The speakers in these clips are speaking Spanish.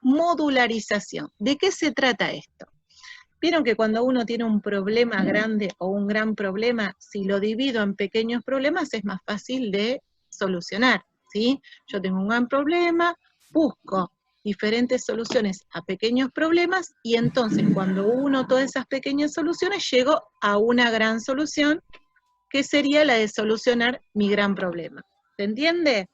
modularización. ¿De qué se trata esto? Vieron que cuando uno tiene un problema grande o un gran problema, si lo divido en pequeños problemas es más fácil de solucionar, ¿sí? Yo tengo un gran problema, busco diferentes soluciones a pequeños problemas, y entonces cuando uno todas esas pequeñas soluciones, llego a una gran solución, que sería la de solucionar mi gran problema. ¿Se entiende?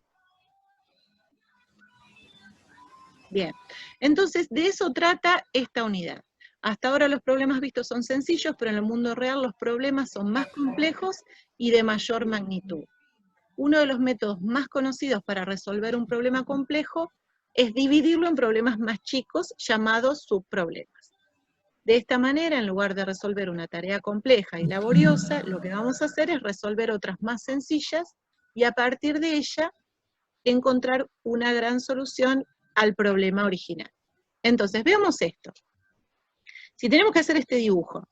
Bien, entonces de eso trata esta unidad. Hasta ahora los problemas vistos son sencillos, pero en el mundo real los problemas son más complejos y de mayor magnitud. Uno de los métodos más conocidos para resolver un problema complejo es dividirlo en problemas más chicos, llamados subproblemas. De esta manera, en lugar de resolver una tarea compleja y laboriosa, lo que vamos a hacer es resolver otras más sencillas, y a partir de ella, encontrar una gran solución al problema original. Entonces, veamos esto. Si tenemos que hacer este dibujo,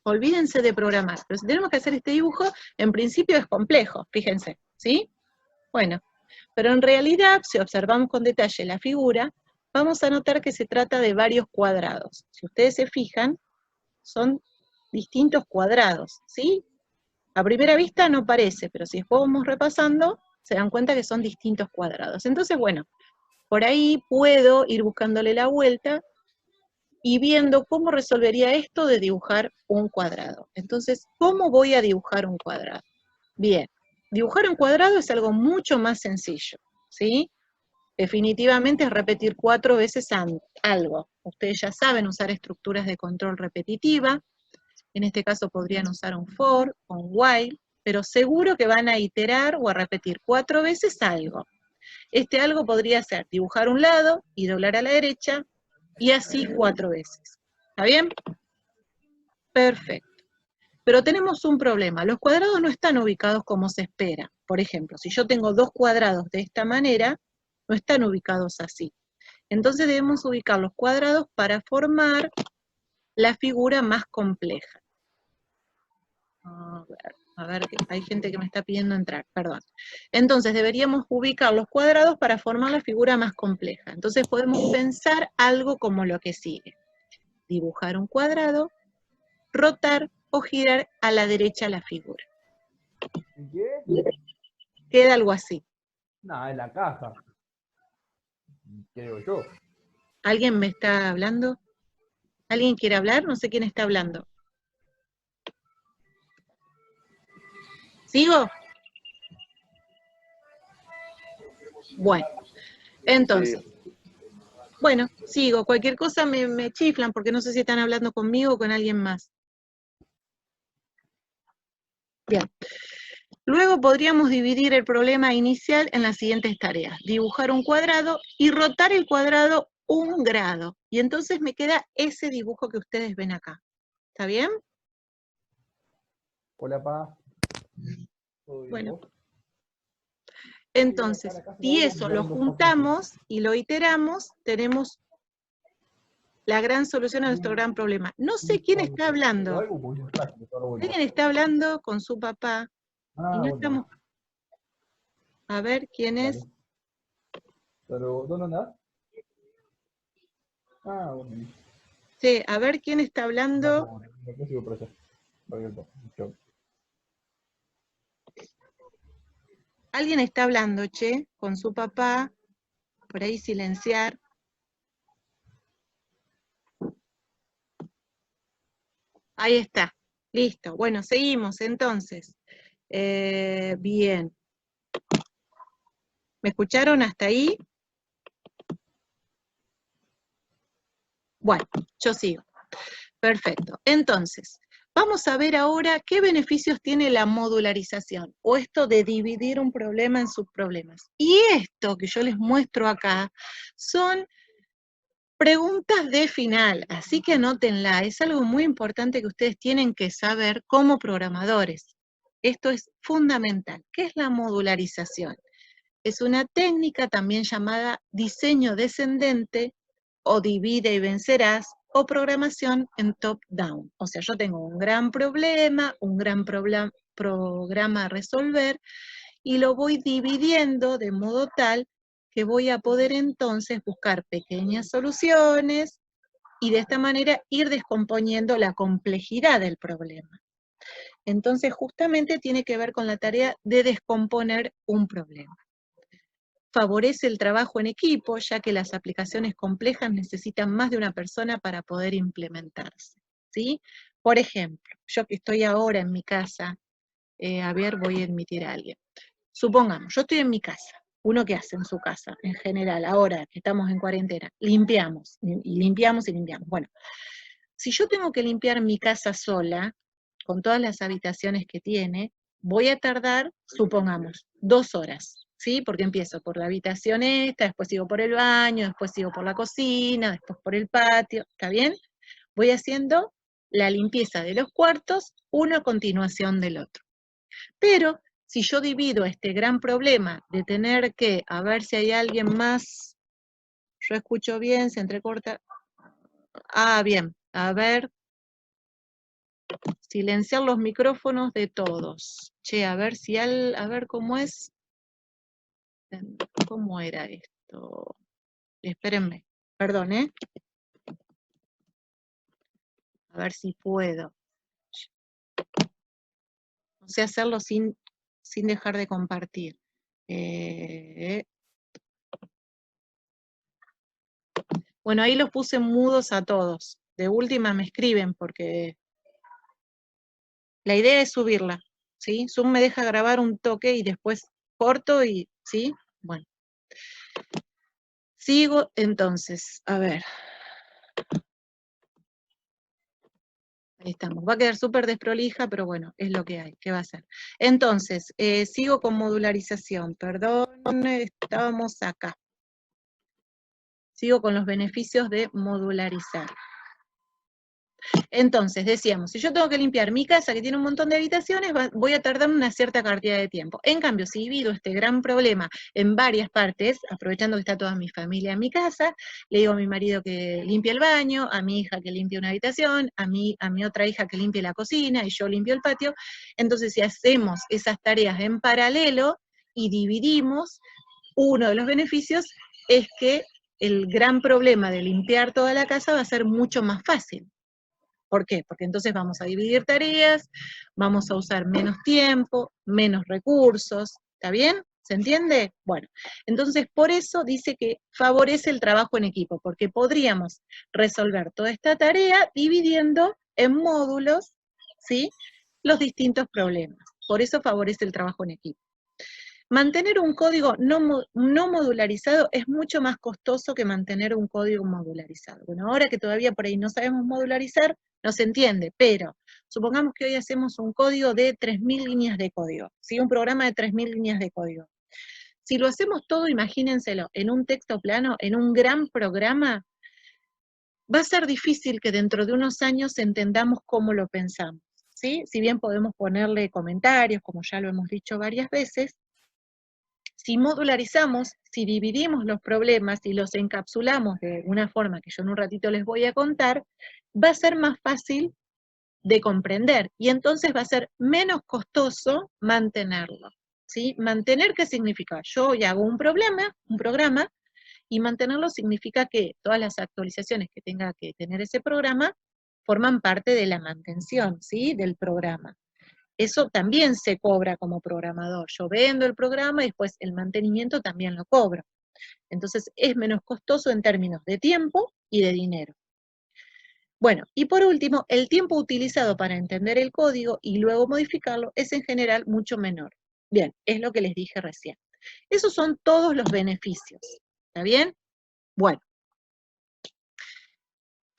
olvídense de programar, pero si tenemos que hacer este dibujo, en principio es complejo, fíjense, ¿sí? Bueno, pero en realidad, si observamos con detalle la figura, vamos a notar que se trata de varios cuadrados. Si ustedes se fijan, son distintos cuadrados, ¿sí? A primera vista no parece, pero si después vamos repasando, se dan cuenta que son distintos cuadrados. Entonces, bueno, por ahí puedo ir buscándole la vuelta y viendo cómo resolvería esto de dibujar un cuadrado. Entonces, ¿cómo voy a dibujar un cuadrado? Bien, dibujar un cuadrado es algo mucho más sencillo, ¿sí? Definitivamente es repetir 4 veces algo. Ustedes ya saben usar estructuras de control repetitiva, en este caso podrían usar un for o un while, pero seguro que van a iterar o a repetir 4 veces algo. Este algo podría ser dibujar un lado y doblar a la derecha, y así 4 veces. ¿Está bien? Perfecto. Pero tenemos un problema. Los cuadrados no están ubicados como se espera. Por ejemplo, si yo tengo 2 cuadrados de esta manera, no están ubicados así. Entonces debemos ubicar los cuadrados para formar la figura más compleja. A ver, hay gente que me está pidiendo entrar, perdón. Entonces deberíamos ubicar los cuadrados para formar la figura más compleja. Entonces podemos pensar algo como lo que sigue. Dibujar un cuadrado, rotar o girar a la derecha la figura. ¿Qué? Queda algo así. No, es la caja. ¿Qué digo yo? ¿Alguien me está hablando? ¿Alguien quiere hablar? No sé quién está hablando. ¿Sigo? Bueno, entonces, bueno, sigo. Cualquier cosa me chiflan, porque no sé si están hablando conmigo o con alguien más. Bien. Luego podríamos dividir el problema inicial en las siguientes tareas. Dibujar un cuadrado y rotar el cuadrado 1 grado. Y entonces me queda ese dibujo que ustedes ven acá. ¿Está bien? Hola, pa. Bueno. Entonces, si eso lo juntamos y lo iteramos, tenemos la gran solución a nuestro gran problema. No sé quién está hablando. ¿Alguien está hablando con su papá? Y no estamos... A ver, ¿quién es? ¿Pero dónde andás? Ah, bueno. Sí, a ver, ¿quién está hablando? Alguien está hablando, che, con su papá. Por ahí silenciar. Ahí está. Listo. Bueno, seguimos entonces. Bien. ¿Me escucharon hasta ahí? Bueno, yo sigo. Perfecto. Entonces, vamos a ver ahora qué beneficios tiene la modularización, o esto de dividir un problema en subproblemas. Y esto que yo les muestro acá son preguntas de final, así que anótenla. Es algo muy importante que ustedes tienen que saber como programadores. Esto es fundamental. ¿Qué es la modularización? Es una técnica también llamada diseño descendente, o divide y vencerás, o programación en top-down. O sea, yo tengo un gran problema, programa a resolver, y lo voy dividiendo de modo tal que voy a poder entonces buscar pequeñas soluciones y de esta manera ir descomponiendo la complejidad del problema. Entonces justamente tiene que ver con la tarea de descomponer un problema. Favorece el trabajo en equipo, ya que las aplicaciones complejas necesitan más de una persona para poder implementarse, ¿sí? Por ejemplo, yo que estoy ahora en mi casa, a ver, voy a admitir a alguien. Supongamos, yo estoy en mi casa, ¿uno qué hace en su casa? En general, ahora que estamos en cuarentena, limpiamos, y limpiamos y limpiamos. Bueno, si yo tengo que limpiar mi casa sola, con todas las habitaciones que tiene, voy a tardar, supongamos, 2 horas, ¿sí? Porque empiezo por la habitación esta, después sigo por el baño, después sigo por la cocina, después por el patio, ¿está bien? Voy haciendo la limpieza de los cuartos, uno a continuación del otro. Pero si yo divido este gran problema de tener que, a ver si hay alguien más, yo escucho bien, se entrecorta, bien, a ver, silenciar los micrófonos de todos. Che, a ver si a ver cómo es. ¿Cómo era esto? Espérenme, perdón, ¿eh? A ver si puedo. No sé hacerlo sin dejar de compartir. Bueno, ahí los puse mudos a todos. De última me escriben porque la idea es subirla, ¿sí? Zoom me deja grabar un toque y después corto y, ¿sí? Bueno. Sigo entonces, a ver. Ahí estamos. Va a quedar súper desprolija, pero bueno, es lo que hay. ¿Qué va a ser? Entonces, sigo con modularización. Perdón, estábamos acá. Sigo con los beneficios de modularizar. Entonces, decíamos, si yo tengo que limpiar mi casa, que tiene un montón de habitaciones, voy a tardar una cierta cantidad de tiempo. En cambio, si divido este gran problema en varias partes, aprovechando que está toda mi familia en mi casa, le digo a mi marido que limpie el baño, a mi hija que limpie una habitación, a mi otra hija que limpie la cocina, y yo limpio el patio. Entonces, si hacemos esas tareas en paralelo y dividimos, uno de los beneficios es que el gran problema de limpiar toda la casa va a ser mucho más fácil. ¿Por qué? Porque entonces vamos a dividir tareas, vamos a usar menos tiempo, menos recursos, ¿está bien? ¿Se entiende? Bueno, entonces por eso dice que favorece el trabajo en equipo, porque podríamos resolver toda esta tarea dividiendo en módulos, ¿sí? Los distintos problemas. Por eso favorece el trabajo en equipo. Mantener un código no modularizado es mucho más costoso que mantener un código modularizado. Bueno, ahora que todavía por ahí no sabemos modularizar, no se entiende, pero supongamos que hoy hacemos un código de 3.000 líneas de código, ¿sí? Un programa de 3.000 líneas de código. Si lo hacemos todo, imagínenselo, en un texto plano, en un gran programa, va a ser difícil que dentro de unos años entendamos cómo lo pensamos, ¿sí? Si bien podemos ponerle comentarios, como ya lo hemos dicho varias veces, si modularizamos, si dividimos los problemas y los encapsulamos de una forma que yo en un ratito les voy a contar, va a ser más fácil de comprender y entonces va a ser menos costoso mantenerlo, ¿sí? Mantener, ¿qué significa? Yo hoy hago un programa, y mantenerlo significa que todas las actualizaciones que tenga que tener ese programa forman parte de la mantención, ¿sí? Del programa. Eso también se cobra como programador. Yo vendo el programa y después el mantenimiento también lo cobro. Entonces es menos costoso en términos de tiempo y de dinero. Bueno, y por último, el tiempo utilizado para entender el código y luego modificarlo es en general mucho menor. Bien, es lo que les dije recién. Esos son todos los beneficios. ¿Está bien? Bueno.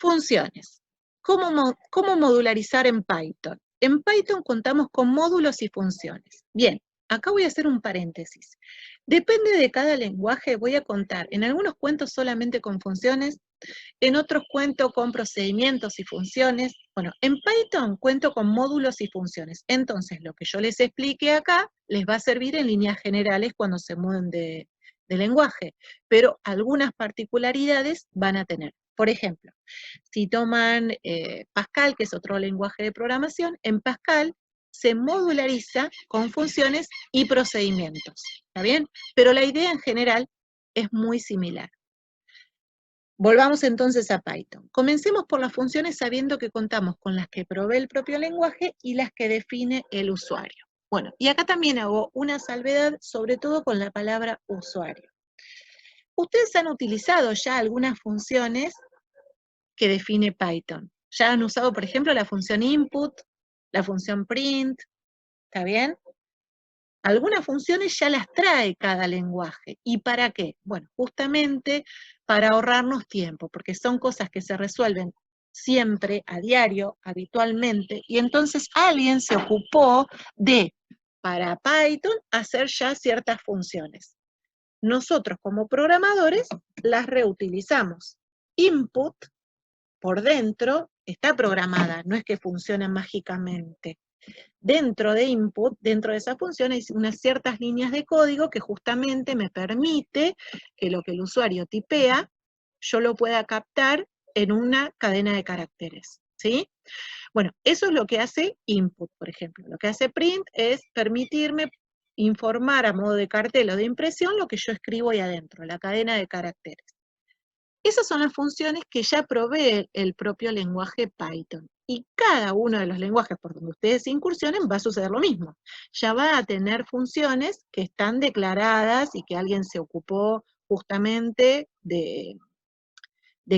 Funciones. ¿Cómo modularizar en Python? En Python contamos con módulos y funciones. Bien, acá voy a hacer un paréntesis. Depende de cada lenguaje, voy a contar. En algunos cuento solamente con funciones, en otros cuento con procedimientos y funciones. Bueno, en Python cuento con módulos y funciones. Entonces, lo que yo les explique acá les va a servir en líneas generales cuando se muden de lenguaje, pero algunas particularidades van a tener. Por ejemplo, si toman Pascal, que es otro lenguaje de programación, en Pascal se modulariza con funciones y procedimientos, ¿está bien? Pero la idea en general es muy similar. Volvamos entonces a Python. Comencemos por las funciones sabiendo que contamos con las que provee el propio lenguaje y las que define el usuario. Bueno, y acá también hago una salvedad, sobre todo con la palabra usuario. Ustedes han utilizado ya algunas funciones que define Python. Ya han usado, por ejemplo, la función input, la función print, ¿está bien? Algunas funciones ya las trae cada lenguaje. ¿Y para qué? Bueno, justamente para ahorrarnos tiempo, porque son cosas que se resuelven siempre, a diario, habitualmente, y entonces alguien se ocupó de, para Python, hacer ya ciertas funciones. Nosotros como programadores las reutilizamos. Input, por dentro, está programada, no es que funciona mágicamente. Dentro de input, dentro de esa función, hay unas ciertas líneas de código que justamente me permite que lo que el usuario tipea, yo lo pueda captar en una cadena de caracteres, ¿sí? Bueno, eso es lo que hace input, por ejemplo. Lo que hace print es permitirme informar a modo de cartel o de impresión lo que yo escribo ahí adentro, la cadena de caracteres. Esas son las funciones que ya provee el propio lenguaje Python. Y cada uno de los lenguajes por donde ustedes incursionen va a suceder lo mismo. Ya va a tener funciones que están declaradas y que alguien se ocupó justamente de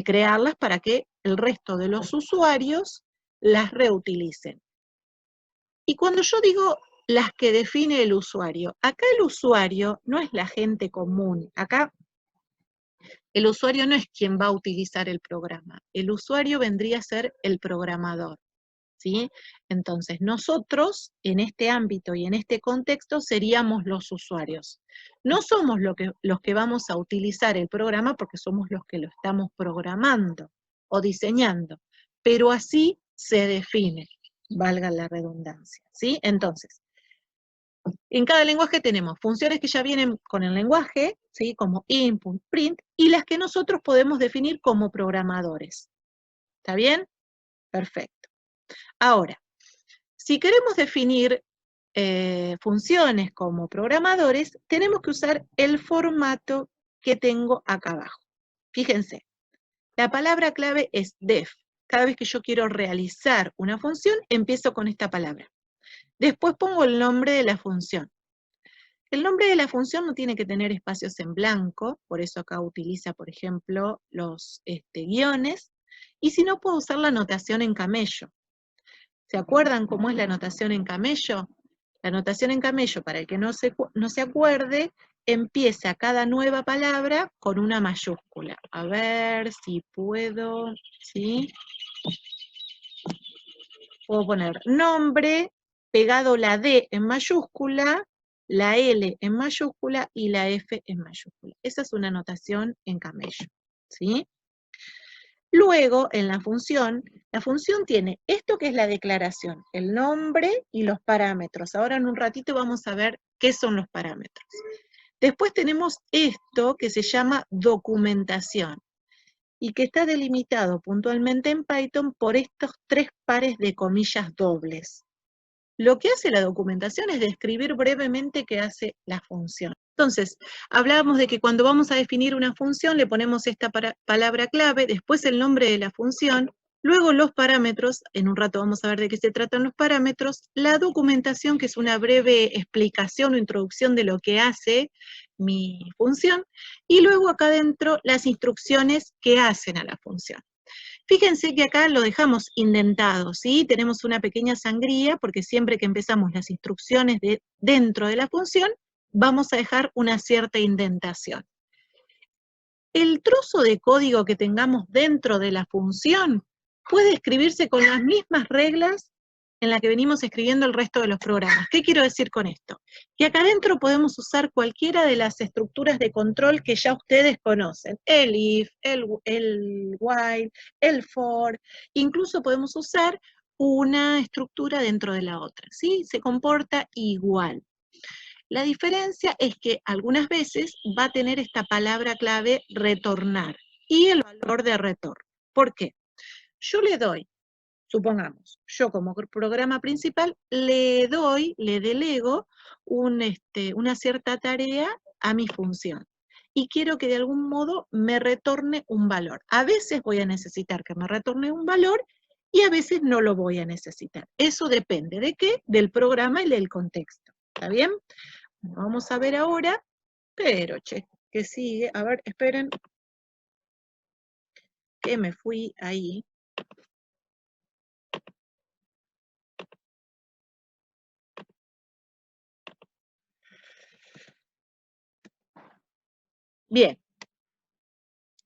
crearlas para que el resto de los usuarios las reutilicen. Y cuando yo digo las que define el usuario, acá el usuario no es la gente común. Acá el usuario no es quien va a utilizar el programa, el usuario vendría a ser el programador, ¿sí? Entonces, nosotros, en este ámbito y en este contexto, seríamos los usuarios. No somos los que vamos a utilizar el programa porque somos los que lo estamos programando o diseñando, pero así se define, valga la redundancia, ¿sí? Entonces, en cada lenguaje tenemos funciones que ya vienen con el lenguaje, ¿sí? Como input, print, y las que nosotros podemos definir como programadores. ¿Está bien? Perfecto. Ahora, si queremos definir funciones como programadores, tenemos que usar el formato que tengo acá abajo. Fíjense, la palabra clave es def. Cada vez que yo quiero realizar una función, empiezo con esta palabra. Después pongo el nombre de la función. El nombre de la función no tiene que tener espacios en blanco, por eso acá utiliza, por ejemplo, los guiones, y si no, puedo usar la notación en camello. ¿Se acuerdan cómo es la notación en camello? La notación en camello, para el que no se acuerde, empieza cada nueva palabra con una mayúscula. A ver si puedo, ¿sí? Puedo poner nombre, pegado la D en mayúscula, la L en mayúscula y la F en mayúscula. Esa es una notación en camello, ¿sí? Luego, en la función tiene esto que es la declaración, el nombre y los parámetros. Ahora en un ratito vamos a ver qué son los parámetros. Después tenemos esto que se llama documentación y que está delimitado puntualmente en Python por estos 3 pares de comillas dobles. Lo que hace la documentación es describir brevemente qué hace la función. Entonces, hablábamos de que cuando vamos a definir una función le ponemos esta palabra clave, después el nombre de la función, luego los parámetros, en un rato vamos a ver de qué se tratan los parámetros, la documentación, que es una breve explicación o introducción de lo que hace mi función, y luego acá adentro las instrucciones que hacen a la función. Fíjense que acá lo dejamos indentado, ¿sí? Tenemos una pequeña sangría, porque siempre que empezamos las instrucciones dentro de la función, vamos a dejar una cierta indentación. El trozo de código que tengamos dentro de la función puede escribirse con las mismas reglas en las que venimos escribiendo el resto de los programas. ¿Qué quiero decir con esto? Que acá adentro podemos usar cualquiera de las estructuras de control que ya ustedes conocen. El if, el while, el for, incluso podemos usar una estructura dentro de la otra, ¿sí? Se comporta igual. La diferencia es que algunas veces va a tener esta palabra clave retornar y el valor de retorno. ¿Por qué? Yo le doy, supongamos, yo como programa principal le delego una cierta tarea a mi función. y quiero que de algún modo me retorne un valor. A veces voy a necesitar que me retorne un valor y a veces no lo voy a necesitar. Eso depende ¿de qué? Del programa y del contexto. ¿Está bien? Bueno, vamos a ver ahora, pero che, que sigue. A ver, esperen, que me fui ahí. Bien.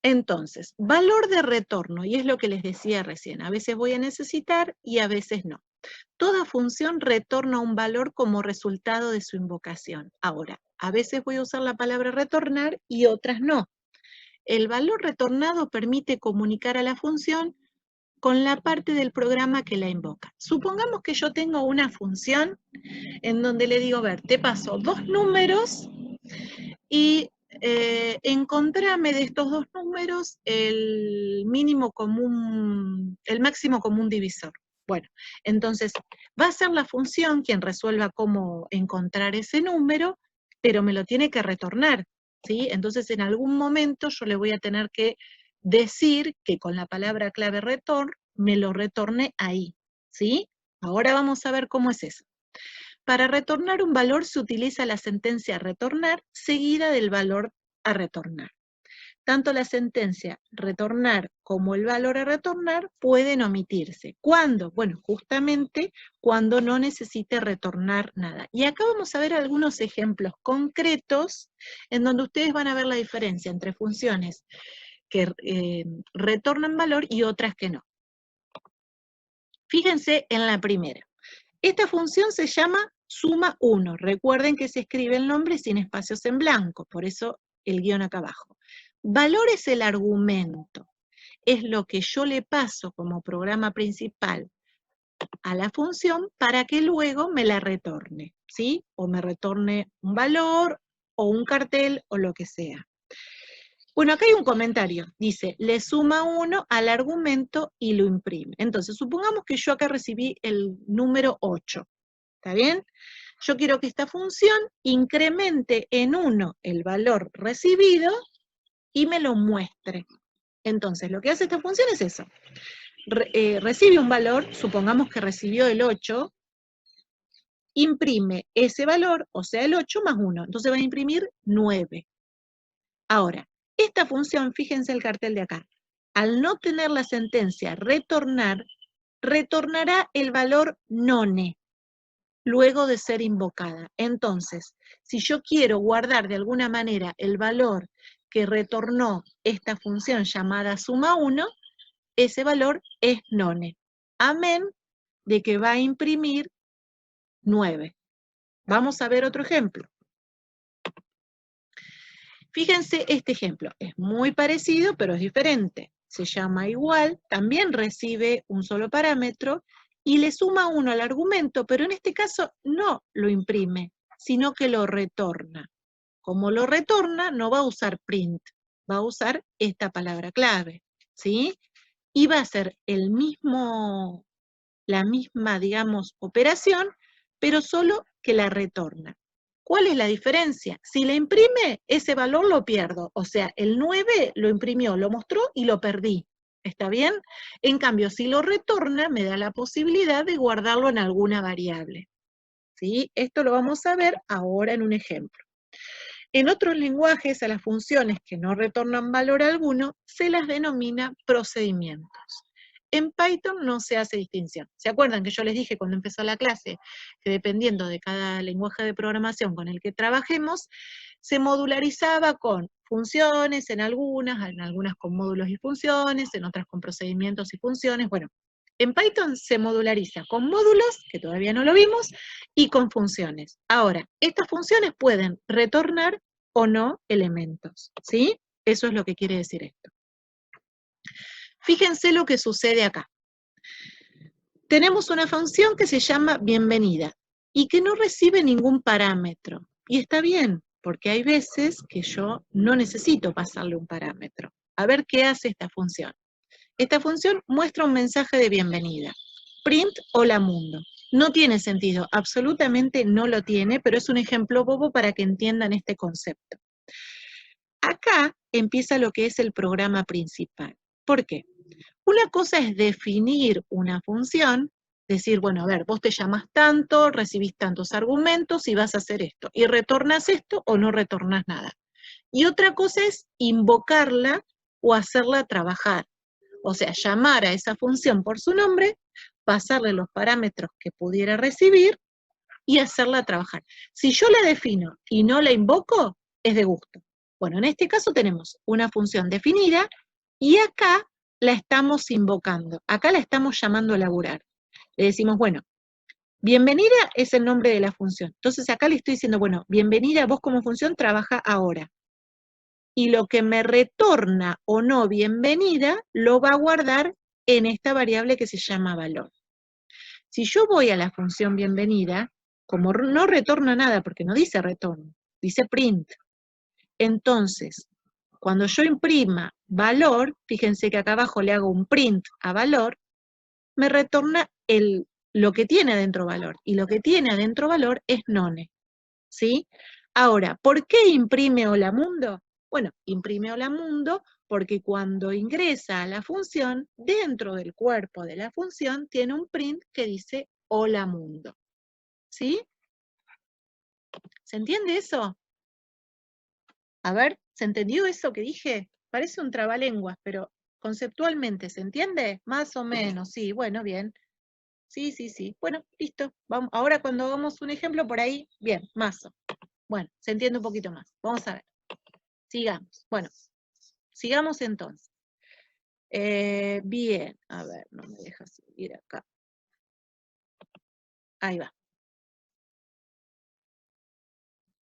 Entonces, valor de retorno, y es lo que les decía recién, a veces voy a necesitar y a veces no. Toda función retorna un valor como resultado de su invocación. Ahora, a veces voy a usar la palabra retornar y otras no. El valor retornado permite comunicar a la función con la parte del programa que la invoca. Supongamos que yo tengo una función en donde le digo, a ver, te paso 2 números y encontrame de estos 2 números el máximo común divisor. Bueno, entonces va a ser la función quien resuelva cómo encontrar ese número, pero me lo tiene que retornar, ¿sí? Entonces en algún momento yo le voy a tener que decir que con la palabra clave return me lo retorne ahí, ¿sí? Ahora vamos a ver cómo es eso. Para retornar un valor se utiliza la sentencia retornar seguida del valor a retornar. Tanto la sentencia retornar como el valor a retornar pueden omitirse. ¿Cuándo? Bueno, justamente cuando no necesite retornar nada. Y acá vamos a ver algunos ejemplos concretos en donde ustedes van a ver la diferencia entre funciones que retornan valor y otras que no. Fíjense en la primera. Esta función se llama suma 1. Recuerden que se escribe el nombre sin espacios en blanco, por eso el guión acá abajo. Valor es el argumento, es lo que yo le paso como programa principal a la función para que luego me la retorne, ¿sí? O me retorne un valor o un cartel o lo que sea. Bueno, acá hay un comentario, dice, le suma 1 al argumento y lo imprime. Entonces, supongamos que yo acá recibí el número 8, ¿está bien? Yo quiero que esta función incremente en 1 el valor recibido y me lo muestre. Entonces, lo que hace esta función es eso. Recibe un valor, supongamos que recibió el 8, imprime ese valor, o sea, el 8 más 1. Entonces va a imprimir 9. Ahora, esta función, fíjense el cartel de acá, al no tener la sentencia retornar, retornará el valor none, luego de ser invocada. Entonces, si yo quiero guardar de alguna manera el valor que retornó esta función llamada suma 1, ese valor es none. Amén de que va a imprimir 9. Vamos a ver otro ejemplo. Fíjense este ejemplo, es muy parecido, pero es diferente. Se llama igual, también recibe un solo parámetro y le suma 1 al argumento, pero en este caso no lo imprime, sino que lo retorna. Como lo retorna, no va a usar print, va a usar esta palabra clave, ¿sí? Y va a ser la misma, digamos, operación, pero solo que la retorna. ¿Cuál es la diferencia? Si la imprime, ese valor lo pierdo. O sea, el 9 lo imprimió, lo mostró y lo perdí. ¿Está bien? En cambio, si lo retorna, me da la posibilidad de guardarlo en alguna variable. ¿Sí? Esto lo vamos a ver ahora en un ejemplo. En otros lenguajes, a las funciones que no retornan valor alguno, se las denomina procedimientos. En Python no se hace distinción. ¿Se acuerdan que yo les dije cuando empezó la clase que dependiendo de cada lenguaje de programación con el que trabajemos, se modularizaba con funciones en algunas con módulos y funciones, en otras con procedimientos y funciones? Bueno, en Python se modulariza con módulos, que todavía no lo vimos, y con funciones. Ahora, estas funciones pueden retornar o no elementos, ¿sí? Eso es lo que quiere decir esto. Fíjense lo que sucede acá. Tenemos una función que se llama bienvenida y que no recibe ningún parámetro. Y está bien, porque hay veces que yo no necesito pasarle un parámetro. A ver qué hace esta función. Esta función muestra un mensaje de bienvenida. Print hola mundo. No tiene sentido, absolutamente no lo tiene, pero es un ejemplo bobo para que entiendan este concepto. Acá empieza lo que es el programa principal. ¿Por qué? Una cosa es definir una función, decir, bueno, a ver, vos te llamás tanto, recibís tantos argumentos y vas a hacer esto, y retornas esto o no retornas nada. Y otra cosa es invocarla o hacerla trabajar. O sea, llamar a esa función por su nombre, pasarle los parámetros que pudiera recibir y hacerla trabajar. Si yo la defino y no la invoco, es de gusto. Bueno, en este caso tenemos una función definida y acá la estamos invocando. Acá la estamos llamando a laburar. Le decimos, bueno, bienvenida es el nombre de la función. Entonces acá le estoy diciendo, bueno, bienvenida, vos como función trabaja ahora. Y lo que me retorna o no bienvenida, lo va a guardar en esta variable que se llama valor. Si yo voy a la función bienvenida, como no retorna nada, porque no dice retorno, dice print. Entonces, cuando yo imprima valor, fíjense que acá abajo le hago un print a valor, me retorna lo que tiene adentro valor, y lo que tiene adentro valor es none, ¿sí? Ahora, ¿por qué imprime hola mundo? Bueno, imprime hola mundo porque cuando ingresa a la función, dentro del cuerpo de la función, tiene un print que dice hola mundo, ¿sí? ¿Se entiende eso? A ver, ¿se entendió eso que dije? Parece un trabalenguas, pero conceptualmente, ¿se entiende? Más o menos, sí, bueno, bien. Sí, sí, sí. Bueno, listo. Vamos. Ahora cuando hagamos un ejemplo por ahí, bien, más. Bueno, se entiende un poquito más. Vamos a ver. Sigamos. Bueno, sigamos entonces. Bien, a ver, no me deja seguir acá. Ahí va.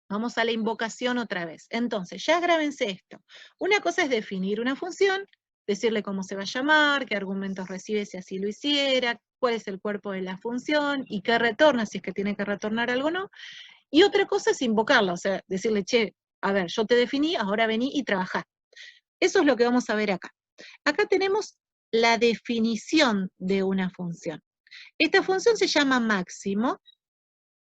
Vamos a la invocación otra vez. Entonces, ya grábense esto. Una cosa es definir una función, decirle cómo se va a llamar, qué argumentos recibe si así lo hiciera, cuál es el cuerpo de la función y qué retorna, si es que tiene que retornar algo o no. Y otra cosa es invocarla, o sea, decirle, che, a ver, yo te definí, ahora vení y trabajá. Eso es lo que vamos a ver acá. Acá tenemos la definición de una función. Esta función se llama máximo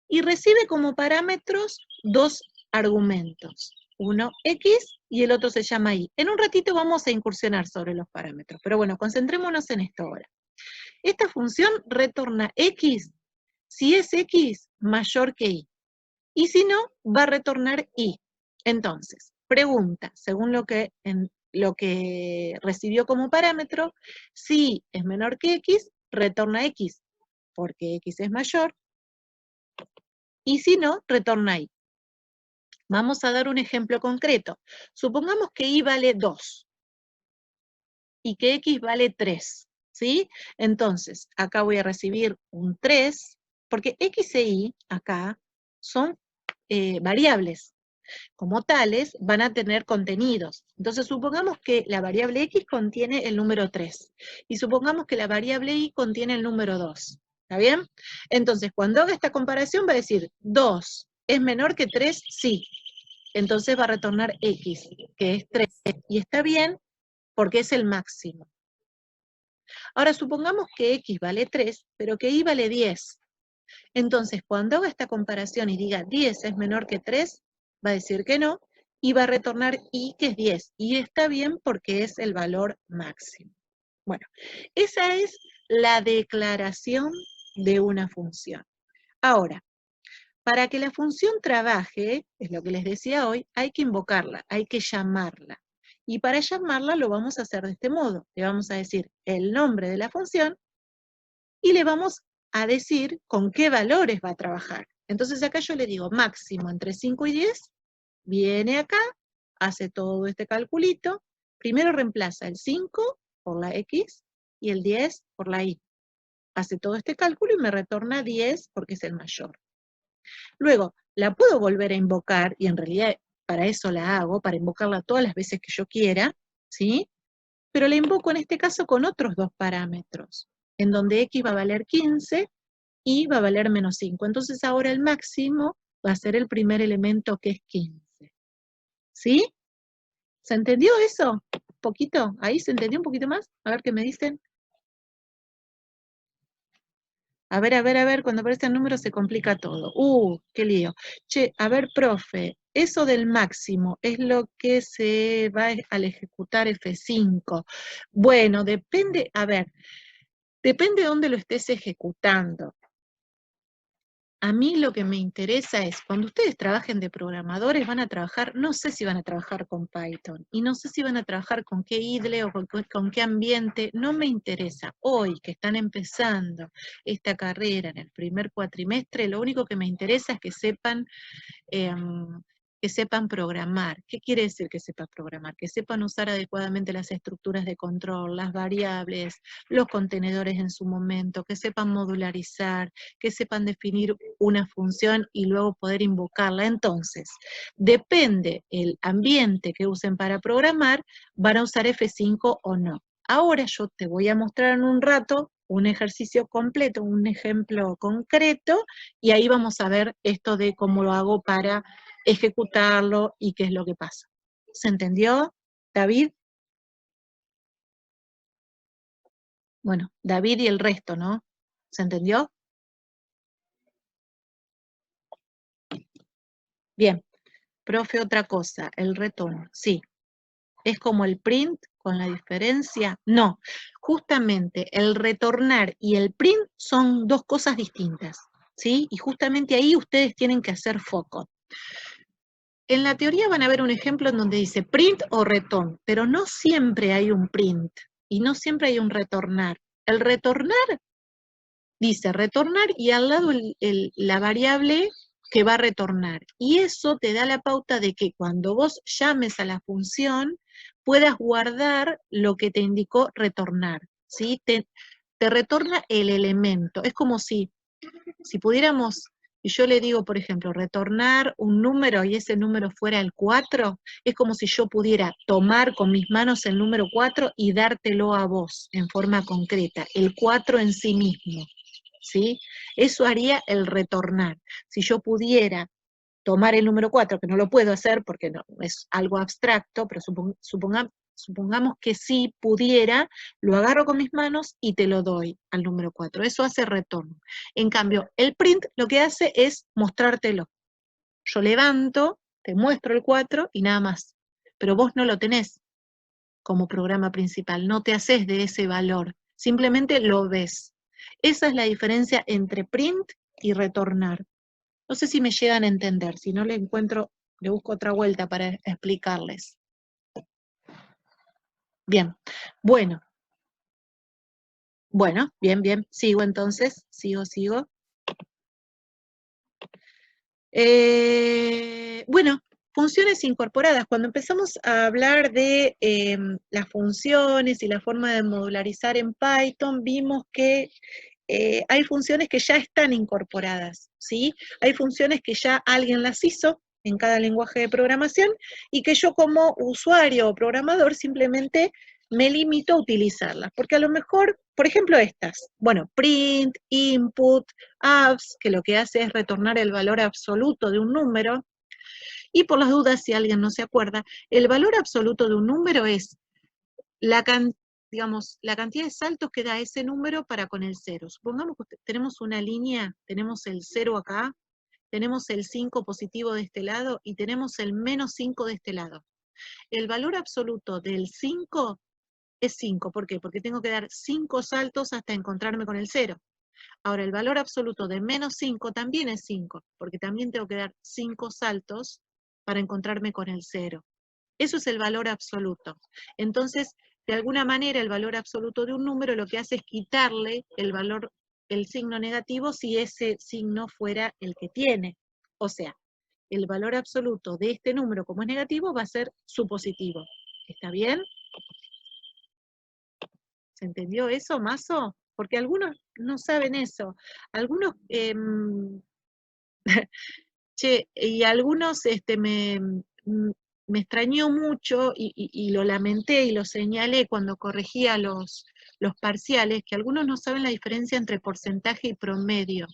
y recibe como parámetros dos argumentos, uno x y el otro se llama y. En un ratito vamos a incursionar sobre los parámetros, pero bueno, concentrémonos en esto ahora. Esta función retorna x si es x mayor que y, y si no, va a retornar y. Entonces, pregunta, según lo que recibió como parámetro, si es menor que x, retorna x, porque x es mayor, y si no, retorna y. Vamos a dar un ejemplo concreto. Supongamos que y vale 2 y que x vale 3, ¿sí? Entonces, acá voy a recibir un 3, porque x e y acá son variables. Como tales, van a tener contenidos. Entonces, supongamos que la variable x contiene el número 3, y supongamos que la variable y contiene el número 2. ¿Está bien? Entonces, cuando haga esta comparación, va a decir, 2 es menor que 3, sí. Entonces va a retornar x, que es 3, y está bien porque es el máximo. Ahora, supongamos que x vale 3, pero que y vale 10. Entonces, cuando haga esta comparación y diga 10 es menor que 3, va a decir que no, y va a retornar y, que es 10. Y está bien porque es el valor máximo. Bueno, esa es la declaración de una función. Ahora, para que la función trabaje, es lo que les decía hoy, hay que invocarla, hay que llamarla. Y para llamarla lo vamos a hacer de este modo. Le vamos a decir el nombre de la función y le vamos a decir con qué valores va a trabajar. Entonces acá yo le digo máximo entre 5 y 10, viene acá, hace todo este calculito, primero reemplaza el 5 por la x y el 10 por la y. Hace todo este cálculo y me retorna 10 porque es el mayor. Luego, la puedo volver a invocar, y en realidad para eso la hago, para invocarla todas las veces que yo quiera, ¿sí? Pero la invoco en este caso con otros dos parámetros, en donde x va a valer 15 y va a valer menos 5. Entonces ahora el máximo va a ser el primer elemento que es 15. ¿Sí? ¿Se entendió eso? ¿Un poquito? ¿Ahí se entendió un poquito más? A ver qué me dicen. A ver, cuando aparecen números se complica todo. Qué lío. Che, a ver, profe, eso del máximo es lo que se va al ejecutar F5. Bueno, depende, a ver, depende de dónde lo estés ejecutando. A mí lo que me interesa es, cuando ustedes trabajen de programadores, van a trabajar, no sé si van a trabajar con Python, y no sé si van a trabajar con qué IDLE o con qué ambiente, no me interesa. Hoy, que están empezando esta carrera en el primer cuatrimestre, lo único que me interesa es que sepan programar. ¿Qué quiere decir que sepan programar? Que sepan usar adecuadamente las estructuras de control, las variables, los contenedores en su momento, que sepan modularizar, que sepan definir una función y luego poder invocarla. Entonces, depende el ambiente que usen para programar, van a usar F5 o no. Ahora yo te voy a mostrar en un rato un ejercicio completo, un ejemplo concreto, y ahí vamos a ver esto de cómo lo hago para ejecutarlo y qué es lo que pasa. ¿Se entendió, David? Bueno, David y el resto, ¿no? ¿Se entendió? Bien. Profe, otra cosa, el retorno, sí. ¿Es como el print con la diferencia? No, justamente el retornar y el print son dos cosas distintas, ¿sí? Y justamente ahí ustedes tienen que hacer foco. En la teoría van a ver un ejemplo en donde dice print o return, pero no siempre hay un print y no siempre hay un retornar. El retornar dice retornar y al lado la variable que va a retornar. Y eso te da la pauta de que cuando vos llames a la función puedas guardar lo que te indicó retornar, ¿sí? Te retorna el elemento. Es como si pudiéramos, y yo le digo, por ejemplo, retornar un número y ese número fuera el 4, es como si yo pudiera tomar con mis manos el número 4 y dártelo a vos en forma concreta, el 4 en sí mismo, ¿sí? Eso haría el retornar. Si yo pudiera tomar el número 4, que no lo puedo hacer porque no, es algo abstracto, pero supongamos que sí pudiera, lo agarro con mis manos y te lo doy al número 4. Eso hace retorno. En cambio, el print lo que hace es mostrártelo. Yo levanto, te muestro el 4 y nada más. Pero vos no lo tenés como programa principal, no te haces de ese valor, simplemente lo ves. Esa es la diferencia entre print y retornar. No sé si me llegan a entender, si no le busco otra vuelta para explicarles. Bien, bueno, bien, sigo entonces, sigo. Bueno, funciones incorporadas. Cuando empezamos a hablar de las funciones y la forma de modularizar en Python, vimos que hay funciones que ya están incorporadas, ¿sí? Hay funciones que ya alguien las hizo en cada lenguaje de programación y que yo como usuario o programador simplemente me limito a utilizarlas, porque a lo mejor, por ejemplo estas, bueno, print, input, abs, que lo que hace es retornar el valor absoluto de un número, y por las dudas, si alguien no se acuerda, el valor absoluto de un número es la cantidad de saltos que da ese número para con el 0. Supongamos que tenemos una línea, tenemos el 0 acá, tenemos el 5 positivo de este lado y tenemos el menos 5 de este lado. El valor absoluto del 5 es 5. ¿Por qué? Porque tengo que dar 5 saltos hasta encontrarme con el 0. Ahora, el valor absoluto de menos 5 también es 5, porque también tengo que dar 5 saltos para encontrarme con el 0. Eso es el valor absoluto. Entonces, de alguna manera, el valor absoluto de un número lo que hace es quitarle el signo negativo si ese signo fuera el que tiene. O sea, el valor absoluto de este número, como es negativo, va a ser su positivo. ¿Está bien? ¿Se entendió eso, Mazo? Porque algunos no saben eso. Algunos, y algunos me extrañó mucho y lo lamenté y lo señalé cuando corregía los parciales, que algunos no saben la diferencia entre porcentaje y promedio.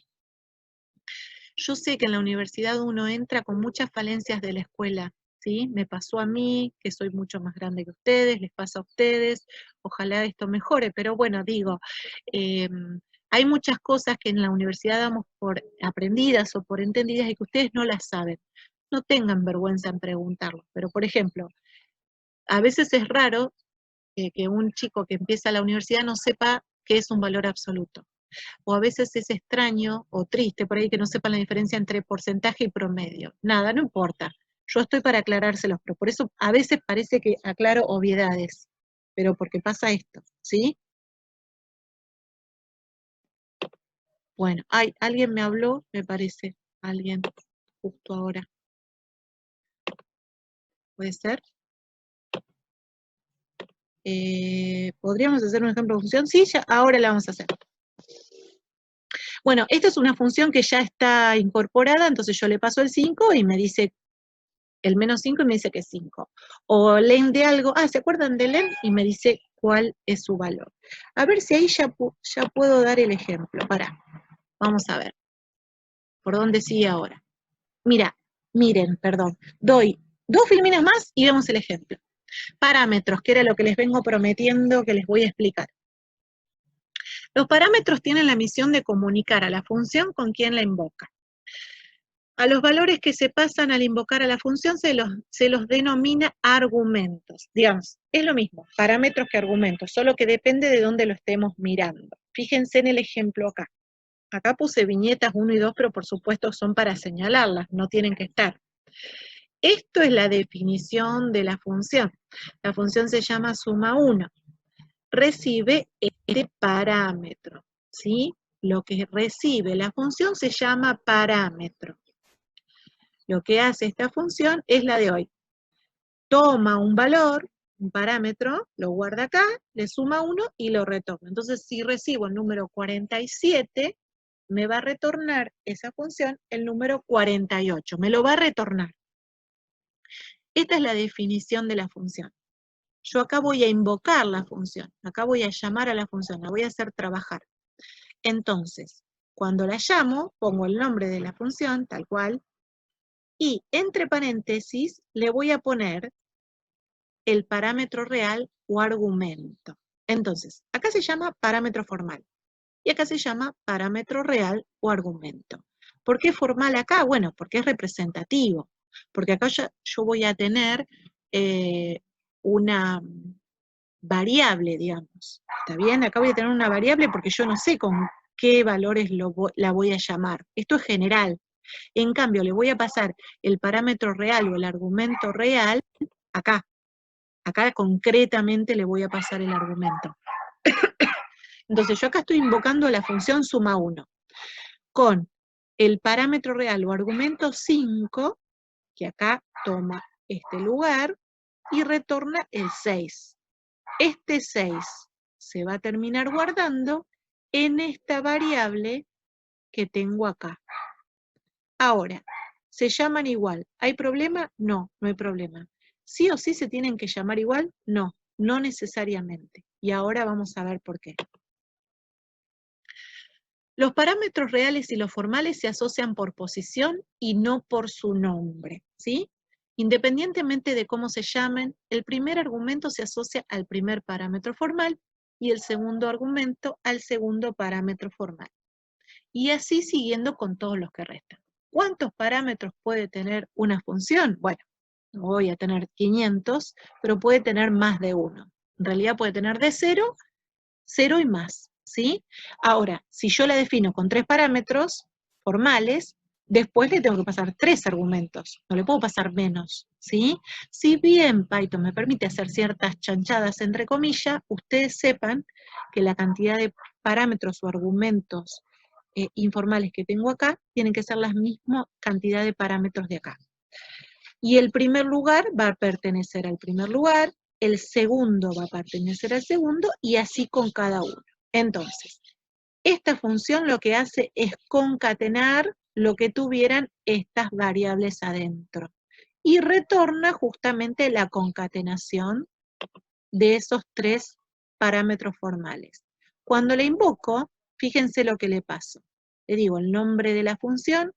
Yo sé que en la universidad uno entra con muchas falencias de la escuela, ¿sí? Me pasó a mí, que soy mucho más grande que ustedes, les pasa a ustedes, ojalá esto mejore, pero bueno, digo, hay muchas cosas que en la universidad damos por aprendidas o por entendidas y que ustedes no las saben. No tengan vergüenza en preguntarlo. Pero, por ejemplo, a veces es raro que un chico que empieza la universidad no sepa qué es un valor absoluto. O a veces es extraño o triste por ahí que no sepan la diferencia entre porcentaje y promedio. Nada, no importa. Yo estoy para aclarárselos, pero por eso a veces parece que aclaro obviedades, pero porque pasa esto, ¿sí? Bueno, alguien me habló, me parece, alguien justo ahora. ¿Puede ser? ¿Podríamos hacer un ejemplo de función? Sí, ya, ahora la vamos a hacer. Bueno, esta es una función que ya está incorporada, entonces yo le paso el 5 y me dice el menos 5 y me dice que es 5. O len de algo, ¿se acuerdan de len? Y me dice cuál es su valor. A ver si ahí ya puedo dar el ejemplo. Vamos a ver. ¿Por dónde sigue ahora? Miren, doy 2 filminas más y vemos el ejemplo. Parámetros, que era lo que les vengo prometiendo que les voy a explicar. Los parámetros tienen la misión de comunicar a la función con quien la invoca. A los valores que se pasan al invocar a la función se los denomina argumentos. Digamos, es lo mismo, parámetros que argumentos, solo que depende de dónde lo estemos mirando. Fíjense en el ejemplo acá. Acá puse viñetas 1 y 2, pero por supuesto son para señalarlas, no tienen que estar. Esto es la definición de la función. La función se llama suma 1. Recibe este parámetro, ¿sí? Lo que recibe la función se llama parámetro. Lo que hace esta función es la de hoy. Toma un valor, un parámetro, lo guarda acá, le suma 1 y lo retorna. Entonces, si recibo el número 47, me va a retornar esa función el número 48. Me lo va a retornar. Esta es la definición de la función. Yo acá voy a invocar la función, acá voy a llamar a la función, la voy a hacer trabajar. Entonces, cuando la llamo, pongo el nombre de la función, tal cual, y entre paréntesis le voy a poner el parámetro real o argumento. Entonces, acá se llama parámetro formal, y acá se llama parámetro real o argumento. ¿Por qué formal acá? Bueno, porque es representativo, porque acá yo voy a tener una variable, digamos. ¿Está bien? Acá voy a tener una variable porque yo no sé con qué valores la voy a llamar. Esto es general. En cambio, le voy a pasar el parámetro real o el argumento real acá. Acá concretamente le voy a pasar el argumento. Entonces yo acá estoy invocando la función suma 1 con el parámetro real o argumento 5, que acá toma este lugar, y retorna el 6. Este 6 se va a terminar guardando en esta variable que tengo acá. Ahora, ¿se llaman igual? ¿Hay problema? No, no hay problema. ¿Sí o sí se tienen que llamar igual? No, no necesariamente. Y ahora vamos a ver por qué. Los parámetros reales y los formales se asocian por posición y no por su nombre, ¿sí? Independientemente de cómo se llamen, el primer argumento se asocia al primer parámetro formal y el segundo argumento al segundo parámetro formal. Y así siguiendo con todos los que restan. ¿Cuántos parámetros puede tener una función? Bueno, no voy a tener 500, pero puede tener más de uno. En realidad puede tener de 0 y más, ¿sí? Ahora, si yo la defino con 3 parámetros formales, después le tengo que pasar 3 argumentos, no le puedo pasar menos, ¿sí? Si bien Python me permite hacer ciertas chanchadas entre comillas, ustedes sepan que la cantidad de parámetros o argumentos informales que tengo acá tienen que ser la misma cantidad de parámetros de acá. Y el primer lugar va a pertenecer al primer lugar, el segundo va a pertenecer al segundo, y así con cada uno. Entonces, esta función lo que hace es concatenar lo que tuvieran estas variables adentro. Y retorna justamente la concatenación de esos 3 parámetros formales. Cuando le invoco, fíjense lo que le paso. Le digo el nombre de la función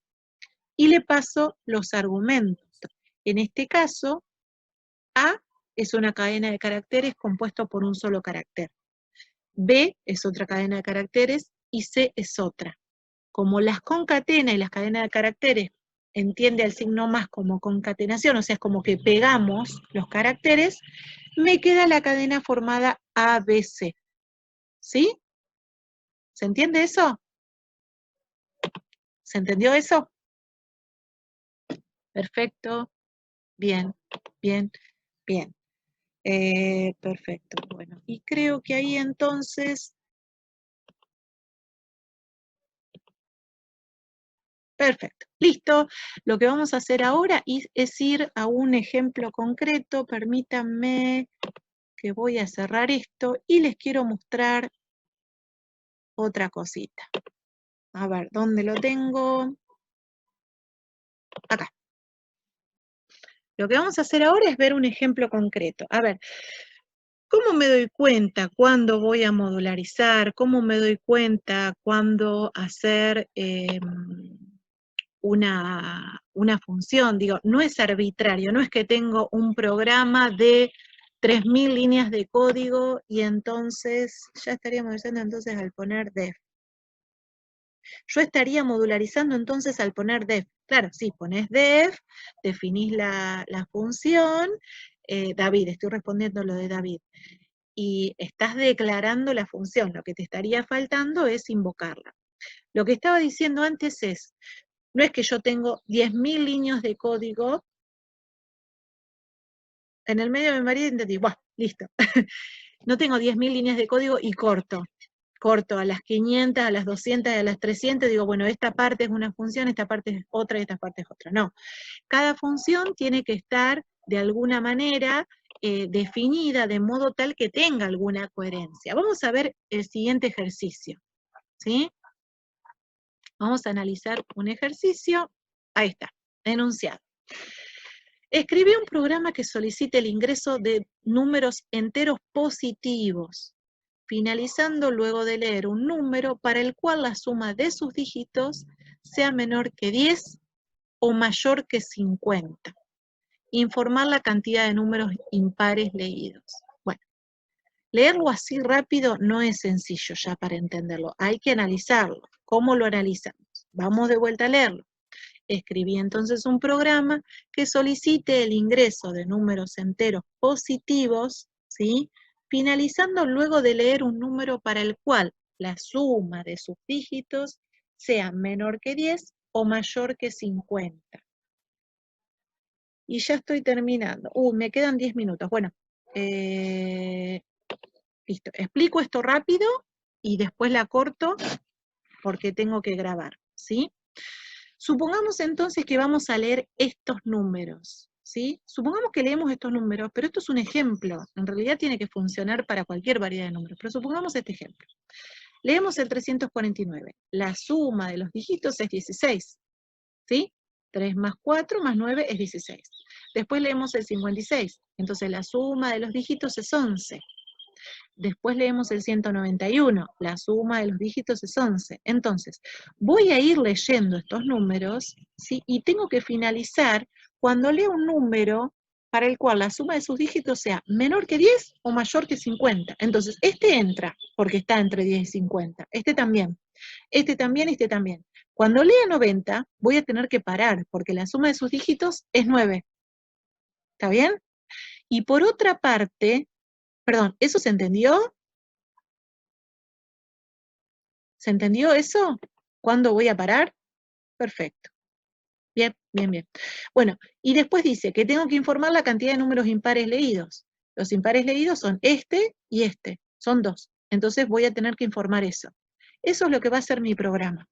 y le paso los argumentos. En este caso, A es una cadena de caracteres compuesto por un solo carácter. B es otra cadena de caracteres y C es otra. Como las concatena y las cadenas de caracteres entiende al signo más como concatenación, o sea, es como que pegamos los caracteres, me queda la cadena formada ABC. ¿Sí? ¿Se entiende eso? ¿Se entendió eso? Perfecto. Bien, bien, bien. Perfecto. Bueno, y creo que ahí entonces... Perfecto, listo. Lo que vamos a hacer ahora es ir a un ejemplo concreto. Permítanme que voy a cerrar esto y les quiero mostrar otra cosita. A ver, ¿dónde lo tengo? Acá. Lo que vamos a hacer ahora es ver un ejemplo concreto. A ver, ¿cómo me doy cuenta cuándo voy a modularizar? ¿Cómo me doy cuenta cuándo hacer una función? Digo, no es arbitrario, no es que tengo un programa de 3000 líneas de código y entonces ya estaríamos diciendo entonces al poner def. Yo estaría modularizando entonces al poner def. Claro, sí, pones def, definís la función. David, estoy respondiendo lo de David. Y estás declarando la función. Lo que te estaría faltando es invocarla. Lo que estaba diciendo antes es, no es que yo tengo 10.000 líneas de código, en el medio de María entendí, bueno, listo. No tengo 10.000 líneas de código y corto a las 500, a las 200, a las 300, digo, bueno, esta parte es una función, esta parte es otra y esta parte es otra. No, cada función tiene que estar de alguna manera definida de modo tal que tenga alguna coherencia. Vamos a ver el siguiente ejercicio, ¿sí? Vamos a analizar un ejercicio, ahí está, enunciado. Escribí un programa que solicite el ingreso de números enteros positivos, finalizando luego de leer un número para el cual la suma de sus dígitos sea menor que 10 o mayor que 50. Informar la cantidad de números impares leídos. Bueno, leerlo así rápido no es sencillo ya para entenderlo, hay que analizarlo. ¿Cómo lo analizamos? Vamos de vuelta a leerlo. Escribí entonces un programa que solicite el ingreso de números enteros positivos, ¿sí? Finalizando luego de leer un número para el cual la suma de sus dígitos sea menor que 10 o mayor que 50. Y ya estoy terminando. Me quedan 10 minutos. Bueno, listo. Explico esto rápido y después la corto porque tengo que grabar, ¿sí? Supongamos entonces que vamos a leer estos números, ¿sí? Supongamos que leemos estos números, pero esto es un ejemplo. En realidad tiene que funcionar para cualquier variedad de números, pero supongamos este ejemplo. Leemos el 349. La suma de los dígitos es 16, ¿sí? 3 más 4 más 9 es 16. Después leemos el 56. Entonces la suma de los dígitos es 11. Después leemos el 191, la suma de los dígitos es 11. Entonces, voy a ir leyendo estos números, ¿sí? Y tengo que finalizar cuando leo un número para el cual la suma de sus dígitos sea menor que 10 o mayor que 50. Entonces, este entra, porque está entre 10 y 50. Este también, este también, este también. Cuando lea 90, voy a tener que parar, porque la suma de sus dígitos es 9. ¿Está bien? Y por otra parte, perdón, ¿eso se entendió? ¿Se entendió eso? ¿Cuándo voy a parar? Perfecto. Bien, bien, bien. Bueno, y después dice que tengo que informar la cantidad de números impares leídos. Los impares leídos son este y este, son 2. Entonces voy a tener que informar eso. Eso es lo que va a ser mi programa,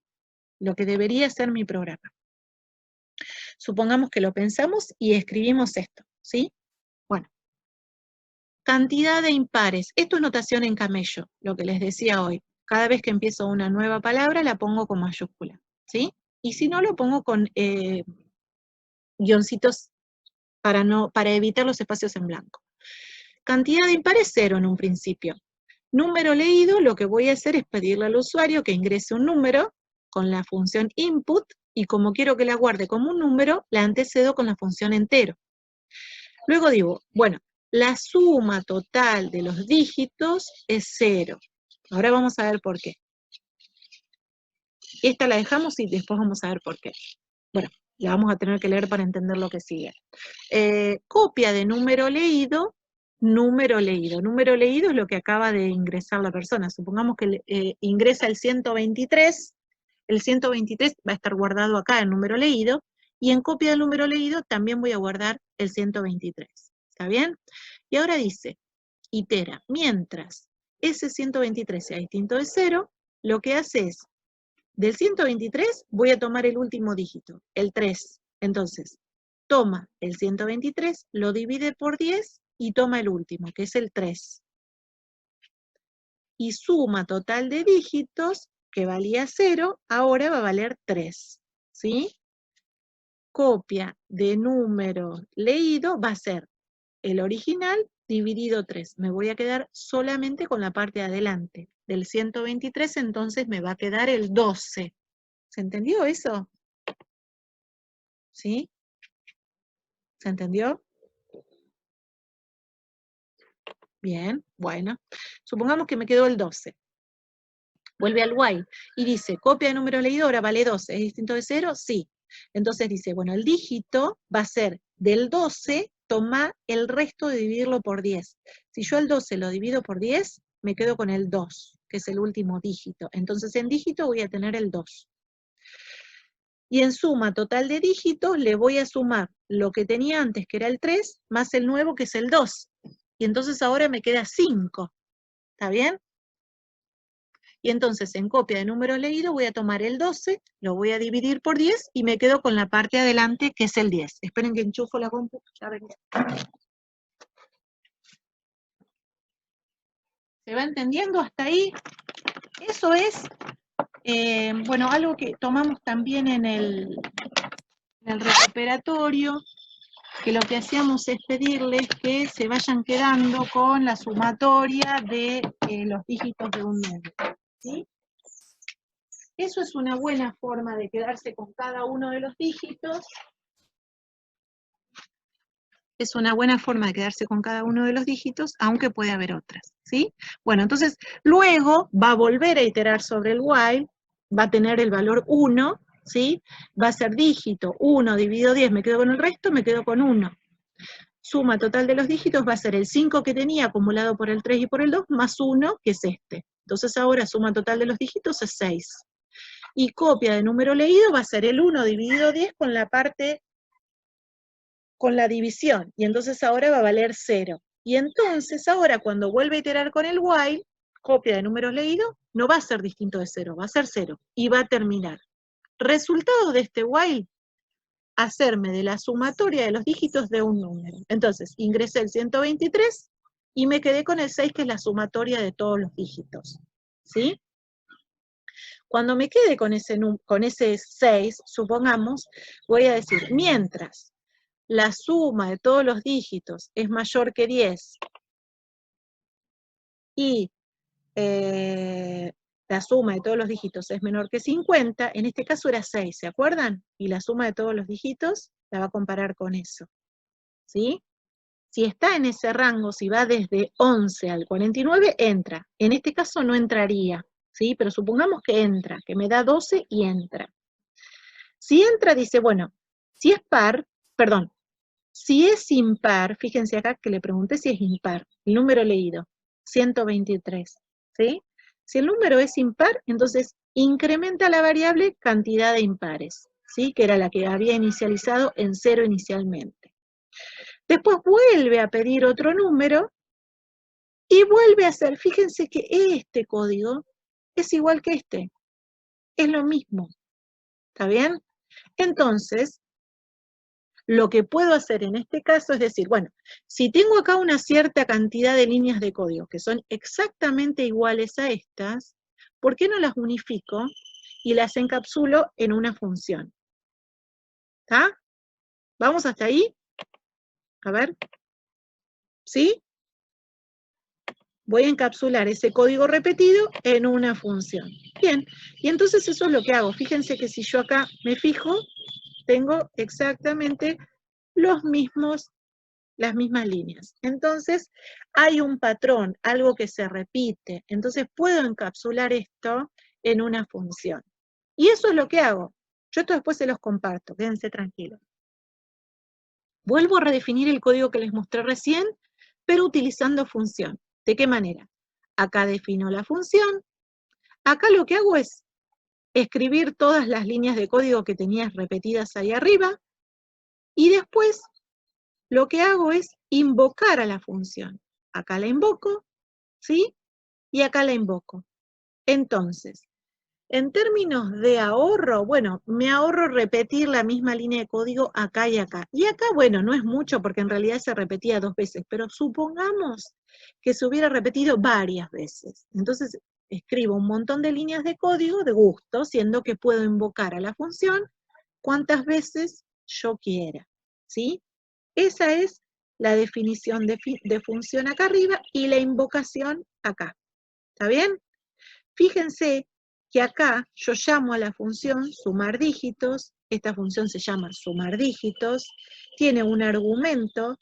lo que debería ser mi programa. Supongamos que lo pensamos y escribimos esto, ¿sí? Bueno, cantidad de impares. Esto es notación en camello, lo que les decía hoy. Cada vez que empiezo una nueva palabra la pongo con mayúscula, ¿sí? Y si no, lo pongo con guioncitos para evitar los espacios en blanco. Cantidad de impares, 0 en un principio. Número leído, lo que voy a hacer es pedirle al usuario que ingrese un número con la función input, y como quiero que la guarde como un número, la antecedo con la función entero. Luego digo, bueno, la suma total de los dígitos es 0. Ahora vamos a ver por qué. Esta la dejamos y después vamos a ver por qué. Bueno, la vamos a tener que leer para entender lo que sigue. Copia de número leído, número leído. Número leído es lo que acaba de ingresar la persona. Supongamos que ingresa el 123 va a estar guardado acá el número leído, y en copia del número leído también voy a guardar el 123. ¿Está bien? Y ahora dice, itera, mientras ese 123 sea distinto de 0, lo que hace es, del 123 voy a tomar el último dígito, el 3. Entonces, toma el 123, lo divide por 10 y toma el último, que es el 3. Y suma total de dígitos, que valía 0, ahora va a valer 3. ¿Sí? Copia de número leído va a ser el original dividido 3. Me voy a quedar solamente con la parte de adelante. Del 123, entonces me va a quedar el 12. ¿Se entendió eso? ¿Sí? ¿Se entendió? Bien, bueno. Supongamos que me quedó el 12. Vuelve al while y dice, copia de número leído, ahora vale 12. ¿Es distinto de 0? Sí. Entonces dice, bueno, el dígito va a ser del 12, toma el resto de dividirlo por 10. Si yo el 12 lo divido por 10, me quedo con el 2, que es el último dígito. Entonces en dígito voy a tener el 2. Y en suma total de dígitos le voy a sumar lo que tenía antes, que era el 3, más el nuevo, que es el 2. Y entonces ahora me queda 5. ¿Está bien? Y entonces en copia de número leído voy a tomar el 12, lo voy a dividir por 10 y me quedo con la parte de adelante, que es el 10. Esperen que enchufo la compu. Ya vengo. ¿Se va entendiendo hasta ahí? Eso es, bueno, algo que tomamos también en el recuperatorio, que lo que hacíamos es pedirles que se vayan quedando con la sumatoria de los dígitos de un número. ¿Sí? Eso es una buena forma de quedarse con cada uno de los dígitos. Es una buena forma de quedarse con cada uno de los dígitos, aunque puede haber otras, ¿sí? Bueno, entonces, luego va a volver a iterar sobre el while, va a tener el valor 1, ¿sí? Va a ser dígito 1 dividido 10, me quedo con el resto, me quedo con 1. Suma total de los dígitos va a ser el 5 que tenía acumulado por el 3 y por el 2, más 1, que es este. Entonces ahora suma total de los dígitos es 6. Y copia de número leído va a ser el 1 dividido 10 con la parte, con la división. Y entonces ahora va a valer 0. Y entonces ahora cuando vuelve a iterar con el while, copia de número leído, no va a ser distinto de 0, va a ser 0. Y va a terminar. Resultado de este while, hacerme de la sumatoria de los dígitos de un número. Entonces, ingresé el 123 y me quedé con el 6, que es la sumatoria de todos los dígitos. ¿Sí? Cuando me quede con ese 6, supongamos, voy a decir, mientras la suma de todos los dígitos es mayor que 10 y la suma de todos los dígitos es menor que 50, en este caso era 6, ¿se acuerdan? Y la suma de todos los dígitos la va a comparar con eso, ¿sí? Si está en ese rango, si va desde 11 al 49, entra. En este caso no entraría, ¿sí? Pero supongamos que entra, que me da 12 y entra. Si entra, dice, bueno, si es par, perdón, si es impar, fíjense acá que le pregunté si es impar, el número leído, 123, ¿sí? Si el número es impar, entonces incrementa la variable cantidad de impares, ¿sí? Que era la que había inicializado en 0 inicialmente. Después vuelve a pedir otro número y vuelve a hacer, fíjense que este código es igual que este, es lo mismo, ¿está bien? Entonces, lo que puedo hacer en este caso es decir, bueno, si tengo acá una cierta cantidad de líneas de código que son exactamente iguales a estas, ¿por qué no las unifico y las encapsulo en una función? ¿Está? ¿Vamos hasta ahí? A ver. ¿Sí? Voy a encapsular ese código repetido en una función. Bien, y entonces eso es lo que hago. Fíjense que si yo acá me fijo, tengo exactamente las mismas líneas. Entonces, hay un patrón, algo que se repite. Entonces, puedo encapsular esto en una función. Y eso es lo que hago. Yo esto después se los comparto, quédense tranquilos. Vuelvo a redefinir el código que les mostré recién, pero utilizando función. ¿De qué manera? Acá defino la función. Acá lo que hago es escribir todas las líneas de código que tenías repetidas ahí arriba, y después lo que hago es invocar a la función. Acá la invoco, ¿sí? Y acá la invoco. Entonces, en términos de ahorro, bueno, me ahorro repetir la misma línea de código acá y acá. Y acá, bueno, no es mucho porque en realidad se repetía 2 veces, pero supongamos que se hubiera repetido varias veces. Entonces, escribo un montón de líneas de código de gusto, siendo que puedo invocar a la función cuantas veces yo quiera, ¿sí? Esa es la definición de función acá arriba y la invocación acá. ¿Está bien? Fíjense que acá yo llamo a la función sumar dígitos, esta función se llama sumar dígitos, tiene un argumento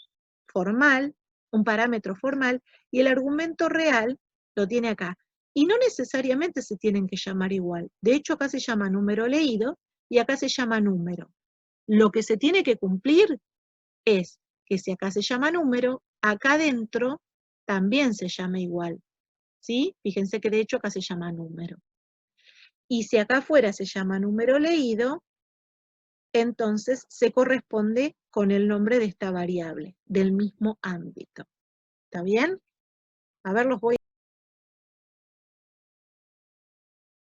formal, un parámetro formal, y el argumento real lo tiene acá. Y no necesariamente se tienen que llamar igual. De hecho, acá se llama número leído y acá se llama número. Lo que se tiene que cumplir es que si acá se llama número, acá adentro también se llama igual. ¿Sí? Fíjense que de hecho acá se llama número. Y si acá afuera se llama número leído, entonces se corresponde con el nombre de esta variable, del mismo ámbito. ¿Está bien? A ver, los voy